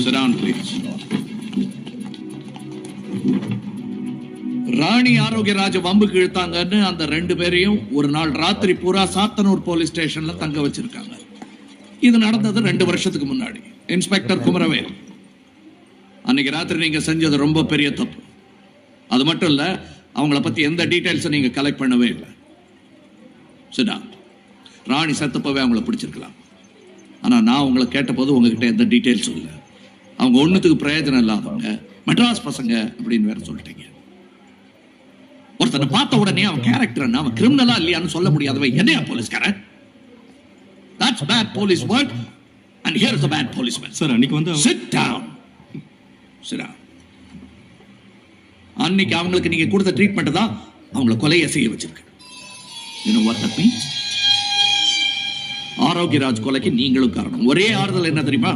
Sit down, please. ராணி ஆரோக்கியராஜ வம்புக்கு இழுத்தாங்கன்னு அந்த 2 பேரையும் ஒரு நாள் ராத்திரி பூரா சாத்தனூர் போலீஸ் ஸ்டேஷன்ல தங்க வச்சிருக்காங்க. இது நடந்தது 2 வருஷத்துக்கு முன்னாடி. இன்ஸ்பெக்டர் குமரவேல், அன்னைக்கு ராத்திரி நீங்க செஞ்சது ரொம்ப பெரிய தப்பு. அது மட்டும் இல்ல, அவங்கள பத்தி எந்த டீடைல்ஸும் நீங்க கலெக்ட் பண்ணவே இல்லை. சிடா, ராணி செத்தப்பவே அவங்கள பிடிச்சிருக்கலாம். ஆனா நான் உங்களை கேட்டபோது உங்ககிட்ட எந்த டீடைல்ஸும் இல்லை. அவங்க ஒண்ணுத்துக்கு பிரயோஜனம் இல்லாதவங்க, மெட்ராஸ் பசங்க அப்படின்னு வேற சொல்லிட்டீங்க. ஒருத்தனை பார்த்த உடனே அவன் கேரக்டர் அவன் கிரிமினலா இல்லையான்னு சொல்ல முடியாதவன் என்னையா போலீஸ்காரன்? That's bad police work and here's a bad policeman. Sir, அன்னைக்கு வந்து Sit down. Sit down. அன்னைக்கு அவங்களுக்கு நீங்க கொடுத்த ட்ரீட்மெண்ட் தான் அவங்கள கொலையை செய்ய வச்சிருக்கு. You know what that means? Arokiyaraj கொலைக்கு நீங்களும் காரணம். ஒரே ஆறுதல் என்ன தெரியுமா?